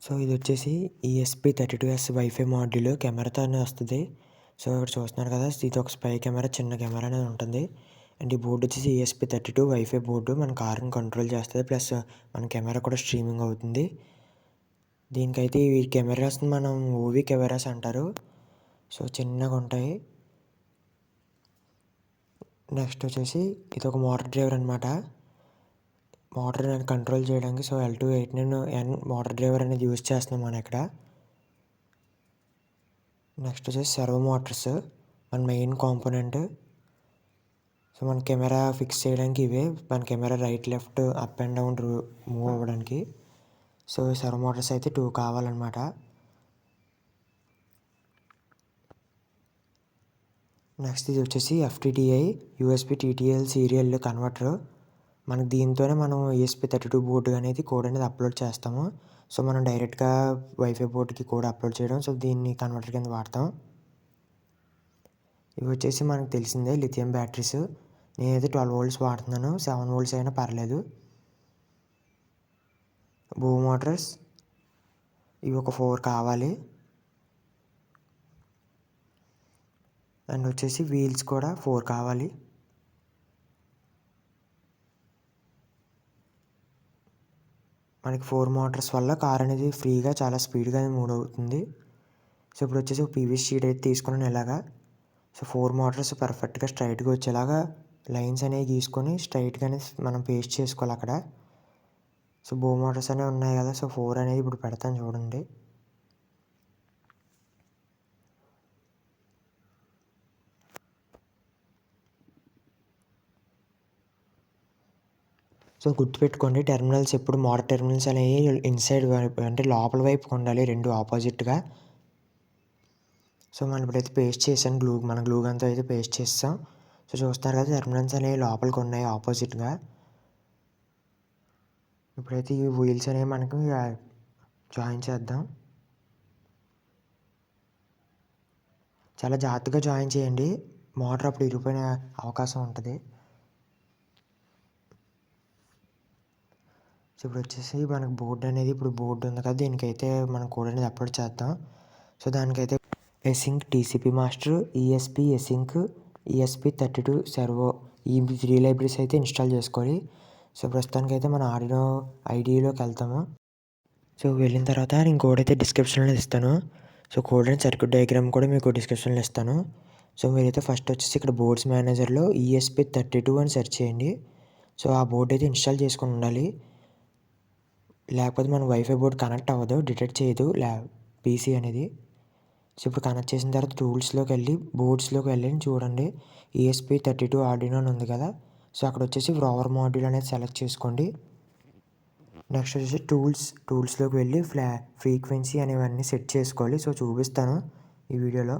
So ఇది వచ్చేసి ESP32S wifi module కెమెరాతోనే వస్తుంది. సో ఇక్కడ చూస్తున్నారు కదా, ఇది ఒక స్పై కెమెరా, చిన్న కెమెరా అనేది ఉంటుంది. అండ్ ఈ బోర్డు వచ్చేసి ESP32 వైఫై బోర్డు. మన కార్ని కంట్రోల్ చేస్తుంది, ప్లస్ మన కెమెరా కూడా స్ట్రీమింగ్ అవుతుంది. దీనికైతే ఈ కెమెరాస్ మనం ఓవి కెమెరాస్ అంటారు. సో చిన్నగా ఉంటాయి. నెక్స్ట్ వచ్చేసి ఇది ఒక మోటార్ డ్రైవర్ అనమాట. మోటార్ అనేది కంట్రోల్ చేయడానికి సో L289N మోటార్ డ్రైవర్ అనేది యూజ్ చేస్తున్నాం మనం ఇక్కడ. నెక్స్ట్ వచ్చేసి సర్వో మోటార్స్, మన మెయిన్ కాంపోనెంట్. సో మన కెమెరా ఫిక్స్ చేయడానికి ఇవే, మన camera right left up and down move అవ్వడానికి. సో సర్వో మోటార్స్ అయితే 2 కావాలన్నమాట. నెక్స్ట్ ఇది వచ్చేసి FTDI USB TTL serial converter. మనకి దీంతోనే మనం ESP32 బోర్డు అనేది కోడ్ అనేది అప్లోడ్ చేస్తాము. సో మనం డైరెక్ట్గా వైఫై బోర్డుకి కోడ్ అప్లోడ్ చేయడం, సో దీన్ని కన్వర్టర్ కింద వాడతాం. ఇవి వచ్చేసి మనకు తెలిసిందే లిథియం బ్యాటరీస్. నేనైతే 12 వోల్ట్స్ వాడుతున్నాను, 7 వోల్ట్స్ అయినా పర్లేదు. బూ మోటార్స్ ఇవి ఒక 4 కావాలి. అండ్ వచ్చేసి వీల్స్ కూడా 4 కావాలి. మనకి 4 మోటార్స్ వల్ల కార్ అనేది ఫ్రీగా చాలా స్పీడ్గా మూవ్ అవుతుంది. సో ఇప్పుడు వచ్చేసి ఒక PVC షీట్ అయితే తీసుకున్నాను ఇలాగా. సో 4 మోటార్స్ పర్ఫెక్ట్గా స్ట్రైట్గా వచ్చేలాగా లైన్స్ అనేవి గీసుకొని స్ట్రైట్గానే మనం పేస్ట్ చేసుకోవాలి అక్కడ. సో బో మోటార్స్ అనేవి ఉన్నాయి కదా, సో 4 అనేది ఇప్పుడు పెడతాను చూడండి. సో గుర్తుపెట్టుకోండి, టెర్మినల్స్ ఎప్పుడు మోటార్ టెర్మినల్స్ అనేవి ఇన్సైడ్ వైపు అంటే లోపల వైపు ఉండాలి, 2 ఆపోజిట్గా. సో మనం ఇప్పుడైతే పేస్ట్ చేసాను, మన గ్లూ గన్తో అయితే పేస్ట్ చేస్తాం. సో చూస్తారు కదా, టెర్మినల్స్ అనేవి లోపలికి ఉన్నాయి ఆపోజిట్గా. ఇప్పుడైతే ఈ వీల్స్ అనేవి మనకు జాయిన్ చేద్దాం. చాలా జాగ్రత్తగా జాయిన్ చేయండి, మోటార్ అప్పుడు ఇరిగిపోయిన అవకాశం ఉంటుంది. సో ఇప్పుడు వచ్చేసి మనకు బోర్డు అనేది, ఇప్పుడు బోర్డు ఉంది కదా, దీనికైతే మనం కోడ్ అనేది అప్లోడ్ చేద్దాం. సో దానికైతే ఎసింక్ TCP master, ESP ఎసింక్, ESP32 servo, ఈ 3 లైబ్రరీస్ అయితే ఇన్స్టాల్ చేసుకోవాలి. సో ప్రస్తుతానికైతే మన ఆర్డినో IDEలోకి వెళ్తాము. సో వెళ్ళిన తర్వాత నేను కోడ్ అయితే డిస్క్రిప్షన్లో ఇస్తాను. So code and circuit diagram కూడా మీకు డిస్క్రిప్షన్లో ఇస్తాను. సో మీరైతే ఫస్ట్ వచ్చేసి ఇక్కడ బోర్డ్స్ మేనేజర్లో ESP32 అని సెర్చ్ చేయండి. సో ఆ బోర్డు అయితే ఇన్స్టాల్ చేసుకుని ఉండాలి, లేకపోతే మన వైఫై బోర్డు కనెక్ట్ అవ్వదు, డిటెక్ట్ చేయదు PC అనేది. సో ఇప్పుడు కనెక్ట్ చేసిన తర్వాత టూల్స్లోకి వెళ్ళి బోర్డ్స్లోకి వెళ్ళి చూడండి, ESP32 ఆర్డినో అని ఉంది కదా. సో అక్కడ వచ్చేసి రోవర్ మాడ్యూల్ అనేది సెలెక్ట్ చేసుకోండి. నెక్స్ట్ వచ్చేసి టూల్స్లోకి వెళ్ళి ఫ్రీక్వెన్సీ అనేవన్నీ సెట్ చేసుకోవాలి. సో చూపిస్తాను ఈ వీడియోలో.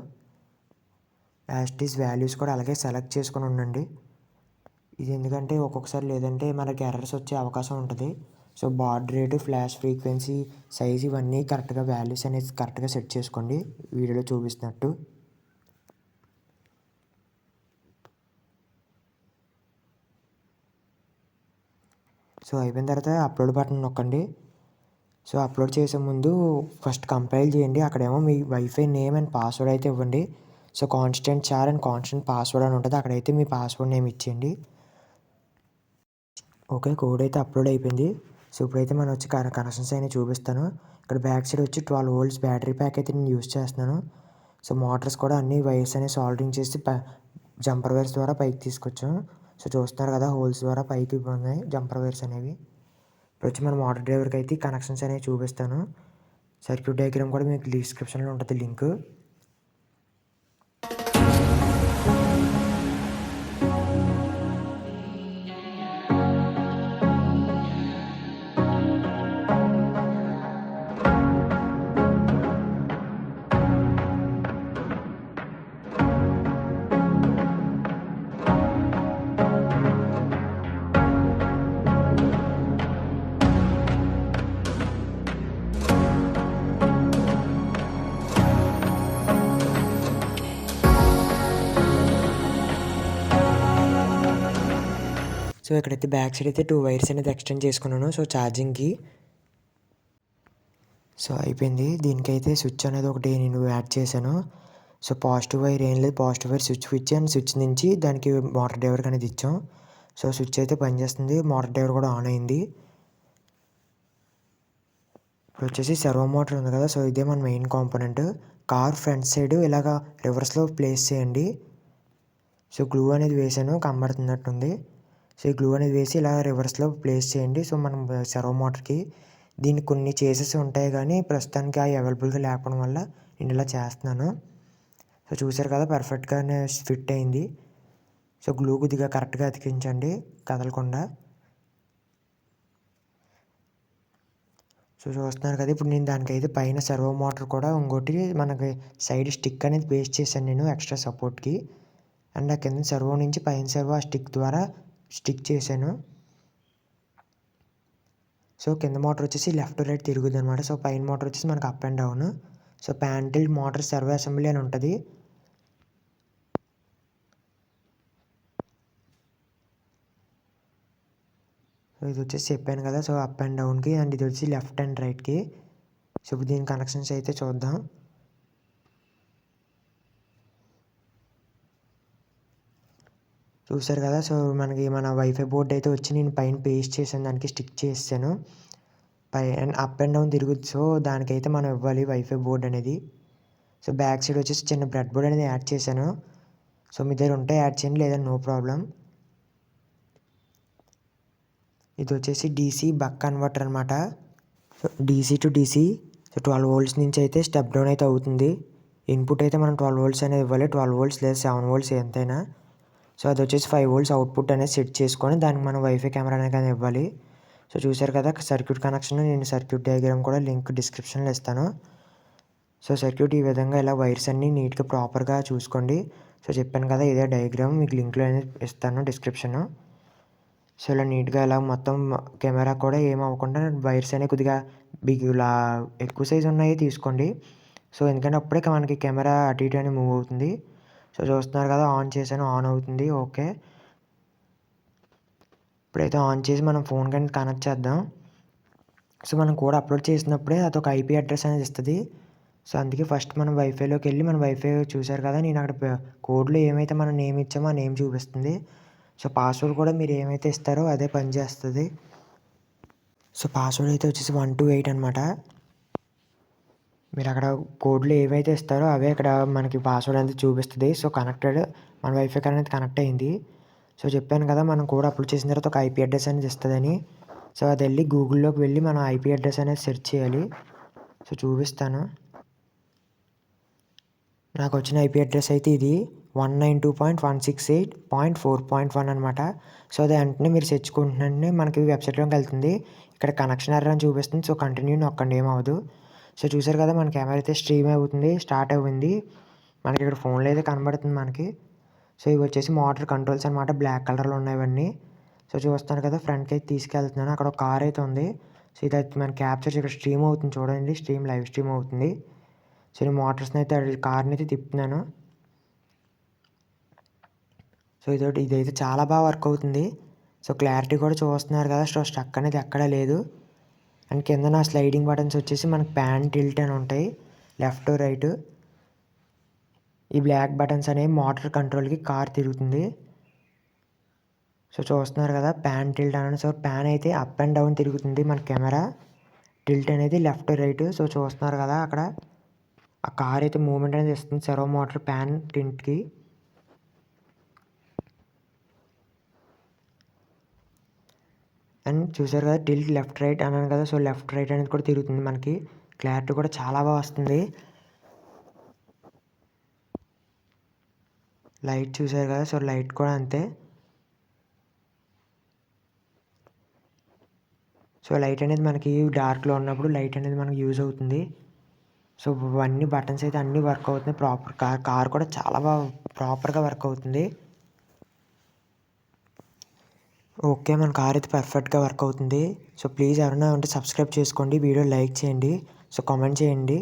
యాస్టీస్ వాల్యూస్ కూడా అలాగే సెలెక్ట్ చేసుకొని ఉండండి. ఇది ఎందుకంటే ఒక్కొక్కసారి లేదంటే మనకి ఎర్రర్స్ వచ్చే అవకాశం ఉంటుంది. So baud rate, flash frequency, size ఇవన్నీ కరెక్ట్గా వాల్యూస్ అనేది కరెక్ట్గా సెట్ చేసుకోండి వీడియోలో చూపిస్తున్నట్టు. సో అయిపోయిన తర్వాత అప్లోడ్ బటన్ నొక్కండి. సో అప్లోడ్ చేసే ముందు ఫస్ట్ కంపైల్ చేయండి. అక్కడేమో మీ వైఫై నేమ్ అండ్ పాస్వర్డ్ అయితే ఇవ్వండి. So constant char and constant password అని ఉంటుంది, అక్కడైతే మీ పాస్వర్డ్ నేమ్ ఇచ్చేయండి. ఓకే, కోడ్ అయితే అప్లోడ్ అయిపోయింది. సో ఇప్పుడైతే మనం వచ్చి కనెక్షన్స్ అయినా చూపిస్తాను. ఇక్కడ బ్యాక్ సైడ్ వచ్చి 12 వోల్ట్స్ బ్యాటరీ ప్యాక్ అయితే నేను యూజ్ చేస్తున్నాను. సో మోటార్స్ కూడా అన్ని వైర్స్ అనేవి సాల్డరింగ్ చేసి జంపర్ వైర్స్ ద్వారా పైకి తీసుకొచ్చాం. సో చూస్తున్నారు కదా, హోల్స్ ద్వారా పైకి ఉన్నాయి జంపర్ వైర్స్ అనేవి. ఇప్పుడు వచ్చి మన మోటార్ డ్రైవర్కి అయితే కనెక్షన్స్ అనేవి చూపిస్తాను. సర్క్యూట్ డయాగ్రామ్ కూడా మీకు డిస్క్రిప్షన్లో ఉంటుంది లింక్. సో ఇక్కడైతే బ్యాక్ సైడ్ అయితే 2 వైర్స్ అనేది ఎక్స్టెండ్ చేసుకున్నాను. సో ఛార్జింగ్కి సో అయిపోయింది. దీనికైతే స్విచ్ అనేది ఒకటి నేను యాడ్ చేశాను. సో పాజిటివ్ వైర్ ఏం లేదు. Positive wire switch and switch నుంచి దానికి మోటార్ డైవర్కి అనేది ఇచ్చాం. సో స్విచ్ అయితే పనిచేస్తుంది. మోటార్ డైవర్ కూడా ఆన్ అయింది. ఇప్పుడు వచ్చేసి సర్వో మోటార్ ఉంది కదా, సో ఇదే మన main component. Car front side ఇలాగా రివర్స్లో ప్లేస్ చేయండి. సో గ్లూ అనేది వేసాను, కనబడుతున్నట్టుంది. సో ఈ గ్లూ అనేది వేసి ఇలా రివర్స్లో ప్లేస్ చేయండి. సో మనం సర్వో మోటార్కి దీనికి కొన్ని చేసేసి ఉంటాయి, కానీ ప్రస్తుతానికి అవి అవైలబుల్గా లేకపోవడం వల్ల నేను ఇలా చేస్తున్నాను. సో చూసారు కదా, పర్ఫెక్ట్గానే ఫిట్ అయింది. సో గ్లూ కొద్దిగా కరెక్ట్గా అతికించండి కదలకుండా. సో చూస్తున్నారు కదా, ఇప్పుడు నేను దానికైతే పైన సర్వో మోటార్ కూడా ఇంకోటి మనకి సైడ్ స్టిక్ అనేది పేస్ట్ చేశాను నేను ఎక్స్ట్రా సపోర్ట్కి. అండ్ ఆ కింద సర్వో నుంచి పైన సర్వో ఆ స్టిక్ ద్వారా స్టిక్ చేశాను. సో కింద మోటార్ వచ్చేసి లెఫ్ట్ రైట్ తిరుగుద్ది అనమాట. సో పైన మోటార్ వచ్చేసి మనకు up and down. So pan tilt motor servo assembly అని ఉంటుంది. సో ఇది వచ్చేసి చెప్పాను కదా, సో అప్ అండ్ డౌన్కి, అండ్ ఇది వచ్చి లెఫ్ట్ అండ్ రైట్కి. సో ఇప్పుడు దీని కనెక్షన్స్ అయితే చూద్దాం. చూసారు కదా, సో మనకి మన వైఫై బోర్డ్ అయితే వచ్చి నేను పైన పేస్ట్ చేశాను, దానికి స్టిక్ చేసాను. అండ్ అప్ అండ్ డౌన్ తిరుగుద్ది. సో దానికైతే మనం ఇవ్వాలి వైఫై బోర్డ్ అనేది. సో బ్యాక్ సైడ్ వచ్చేసి చిన్న బ్రెడ్ బోర్డ్ అనేది యాడ్ చేశాను. సో మీ దగ్గర ఉంటే యాడ్ చేయండి, లేదా నో ప్రాబ్లం. ఇది వచ్చేసి డీసీ బక్ కన్వర్టర్ అనమాట. So DC to DC, so 12 volts నుంచి అయితే స్టెప్ డౌన్ అయితే అవుతుంది. ఇన్పుట్ అయితే మనం 12 వోల్ట్స్ అనేది ఇవ్వాలి, 12 వోల్ట్స్ లేదా 7 వోల్ట్స్ ఎంతైనా. సో అది వచ్చేసి 5 వోల్ట్స్ అవుట్పుట్ అనేది సెట్ చేసుకొని దానికి మనం వైఫై కెమెరా అనేది ఇవ్వాలి. సో చూసారు కదా సర్క్యూట్ కనెక్షన్, నేను సర్క్యూట్ డయాగ్రామ్ కూడా లింక్ డిస్క్రిప్షన్లో ఇస్తాను. సో సర్క్యూట్ ఈ విధంగా ఇలా వైర్స్ అన్నీ నీట్గా ప్రాపర్గా చూసుకోండి. సో చెప్పాను కదా, ఇదే డయాగ్రామ్ మీకు లింక్లో అనేది ఇస్తాను డిస్క్రిప్షన్. సో ఇలా నీట్గా ఇలా మొత్తం కెమెరా కూడా ఏమవ్వకుండా వైర్స్ అనేవి కొద్దిగా ఇలా ఎక్కువ సైజు ఉన్నాయి తీసుకోండి. సో ఎందుకంటే అప్పుడే మనకి కెమెరా అటు ఇటు అని మూవ్ అవుతుంది. సో చూస్తున్నారు కదా, ఆన్ చేశాను, ఆన్ అవుతుంది. ఓకే, ఇప్పుడైతే ఆన్ చేసి మనం ఫోన్ కానీ కనెక్ట్ చేద్దాం. సో మనం కోడ్ అప్లోడ్ చేసినప్పుడే అదొక ఐపీ అడ్రస్ అనేది ఇస్తుంది. సో అందుకే ఫస్ట్ మనం వైఫైలోకి వెళ్ళి మన వైఫై చూసారు కదా, నేను అక్కడ కోడ్లో ఏమైతే మనం నేమ్ ఇచ్చామో ఆ నేమ్ చూపిస్తుంది. సో పాస్వర్డ్ కూడా మీరు ఏమైతే ఇస్తారో అదే పనిచేస్తుంది. సో పాస్వర్డ్ అయితే వచ్చేసి 128 అనమాట. మీరు అక్కడ కోడ్లు ఏవైతే ఇస్తారో అవే ఇక్కడ మనకి పాస్వర్డ్ అనేది చూపిస్తుంది. సో కనెక్టెడ్, మన వైఫై అనేది కనెక్ట్ అయింది. సో చెప్పాను కదా, మనం కోడ్ అప్లోడ్ చేసిన తర్వాత ఒక ఐపీ అడ్రస్ అనేది ఇస్తుందని. సో అది వెళ్ళి గూగుల్లోకి వెళ్ళి మనం ఐపీ అడ్రస్ అనేది సెర్చ్ చేయాలి. సో చూపిస్తాను. నాకు వచ్చిన ఐపీ అడ్రస్ అయితే ఇది 192.168.4.1 అనమాట. సో అది వెంటనే మీరు సెర్చుకుంటున్నట్టే మనకి వెబ్సైట్లోకి వెళ్తుంది. ఇక్కడ కనెక్షన్ ఎర్రర్ అని చూపిస్తుంది. సో కంటిన్యూ నొక్కండి, ఏమవ్వదు. సో చూసారు కదా, మన కెమెరా అయితే స్ట్రీమ్ అవుతుంది, స్టార్ట్ అయింది. మనకి ఇక్కడ ఫోన్లో అయితే కనబడుతుంది మనకి. సో ఇవి వచ్చేసి మోటార్ కంట్రోల్స్ అనమాట, బ్లాక్ కలర్లో ఉన్నాయి ఇవన్నీ. సో చూస్తున్నారు కదా, ఫ్రంట్కి అయితే తీసుకెళ్తున్నాను. అక్కడ ఒక కార్ అయితే ఉంది. సో ఇది అయితే మన క్యాప్చర్ ఇక్కడ స్ట్రీమ్ అవుతుంది చూడండి, స్ట్రీమ్ లైవ్ స్ట్రీమ్ అవుతుంది. సో నేను మోటార్స్ని అయితే కార్ని అయితే తిప్పుతున్నాను. సో ఇదైతే చాలా బాగా వర్క్ అవుతుంది. సో క్లారిటీ కూడా చూస్తున్నారు కదా, సో స్ట్రక్ అనేది ఎక్కడా లేదు. అండ్ కింద నా స్లైడింగ్ బటన్స్ వచ్చేసి మనకి ప్యాన్ టిల్ట్ అని ఉంటాయి, లెఫ్ట్ రైట్. ఈ బ్లాక్ బటన్స్ అనేవి మోటార్ కంట్రోల్కి కార్ తిరుగుతుంది. సో చూస్తున్నారు కదా, ప్యాన్ టిల్ట్ అని. సో ప్యాన్ అయితే అప్ అండ్ డౌన్ తిరుగుతుంది మన కెమెరా, టిల్ట్ అనేది లెఫ్ట్ రైట్. సో చూస్తున్నారు కదా, అక్కడ ఆ కార్ అయితే మూవ్మెంట్ అనేది ఇస్తుంది సర్వో మోటార్ ప్యాన్ టిల్ట్కి. అండ్ చూసారు కదా, టిల్ట్ లెఫ్ట్ రైట్ అన్నాను కదా, సో లెఫ్ట్ రైట్ అనేది కూడా తిరుగుతుంది మనకి. క్లారిటీ కూడా చాలా బాగా వస్తుంది. లైట్ చూసారు కదా, సో లైట్ కూడా అంతే. సో లైట్ అనేది మనకి డార్క్లో ఉన్నప్పుడు లైట్ అనేది మనకి యూజ్ అవుతుంది. సో ఇవన్నీ బటన్స్ అయితే అన్నీ వర్క్ అవుతున్నాయి ప్రాపర్. కార్ కూడా చాలా బాగా ప్రాపర్గా వర్క్ అవుతుంది. ఓకే, మన కార్ అయితే పర్ఫెక్ట్గా వర్క్ అవుతుంది. సో ప్లీజ్ ఎవరైనా ఉంటే సబ్స్క్రైబ్ చేసుకోండి, వీడియో లైక్ చేయండి, సో కామెంట్ చేయండి.